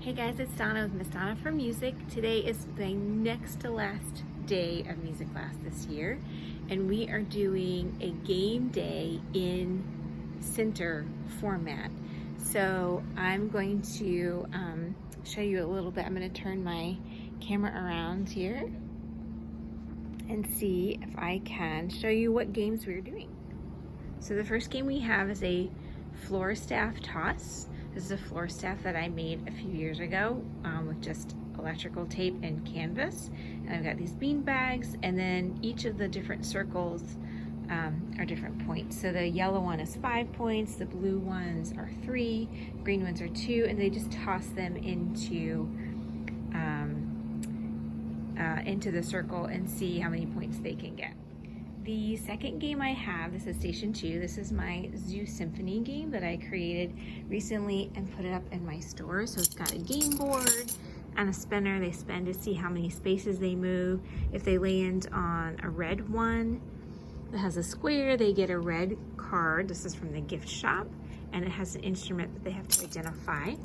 Hey guys, it's Donna with Miss Donna for Music. Today is the next to last day of music class this year, and we are doing a game day in center format. So I'm going to show you a little bit. I'm going to turn my camera around here and see if I can show you what games we're doing. So the first game we have is a floor staff toss. This is a floor staff that I made a few years ago with just electrical tape and canvas. And I've got these bean bags, and then each of the different circles are different points. So the yellow one is 5 points, the blue ones are 3, green ones are 2, and they just toss them into the circle and see how many points they can get. The second game I have, this is Station 2. This is my Zoo Symphony game that I created recently and put it up in my store. So it's got a game board and a spinner. They spin to see how many spaces they move. If they land on a red one that has a square, they get a red card. This is from the gift shop, and it has an instrument that they have to identify.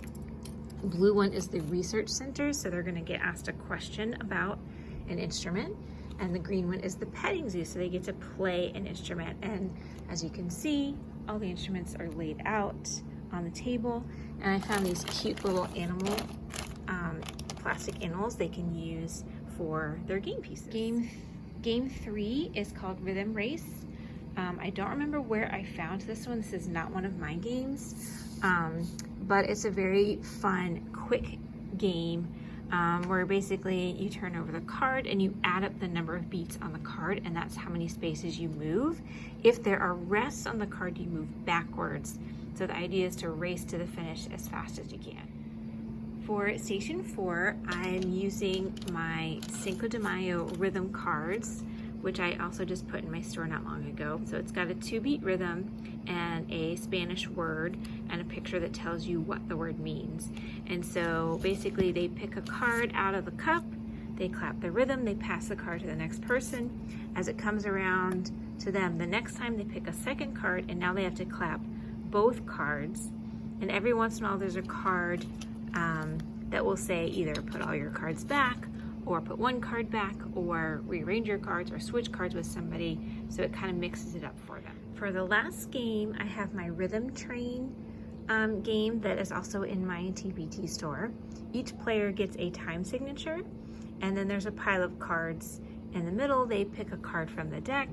The blue one is the research center, so they're going to get asked a question about an instrument. And the green one is the petting zoo, so they get to play an instrument. And as you can see, all the instruments are laid out on the table. And I found these cute little animal, plastic animals they can use for their game pieces. Game 3 is called Rhythm Race. I don't remember where I found this one. This is not one of my games, but it's a very fun, quick game. Where basically you turn over the card and you add up the number of beats on the card, and that's how many spaces you move. If there are rests on the card, you move backwards. So the idea is to race to the finish as fast as you can. For Station 4, I'm using my Cinco de Mayo rhythm cards, which I also just put in my store not long ago. So it's got a 2-beat rhythm and a Spanish word and a picture that tells you what the word means. And so basically they pick a card out of the cup, they clap the rhythm, they pass the card to the next person. As it comes around to them, the next time they pick a second card, and now they have to clap both cards. And every once in a while there's a card that will say either put all your cards back, or put one card back, or rearrange your cards, or switch cards with somebody, so it kind of mixes it up for them. For the last game, I have my Rhythm Train game that is also in my TBT store. Each player gets a time signature, and then there's a pile of cards in the middle. They pick a card from the deck.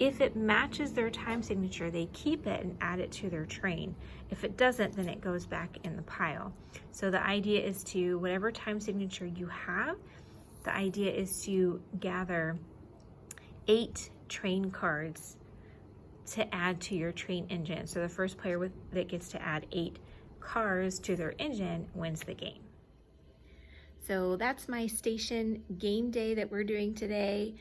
If it matches their time signature, they keep it and add it to their train. If it doesn't, then it goes back in the pile. So the idea is to, whatever time signature you have, the idea is to gather 8 train cards to add to your train engine. So the first player that gets to add 8 cars to their engine wins the game. So that's my station game day that we're doing today.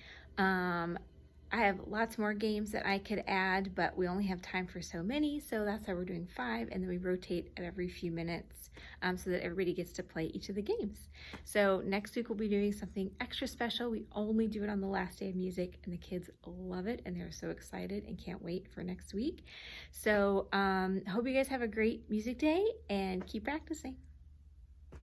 I have lots more games that I could add, but we only have time for so many, so that's why we're doing 5, and then we rotate at every few minutes so that everybody gets to play each of the games. So next week we'll be doing something extra special. We only do it on the last day of music, and the kids love it, and they're so excited and can't wait for next week. So hope you guys have a great music day, and keep practicing.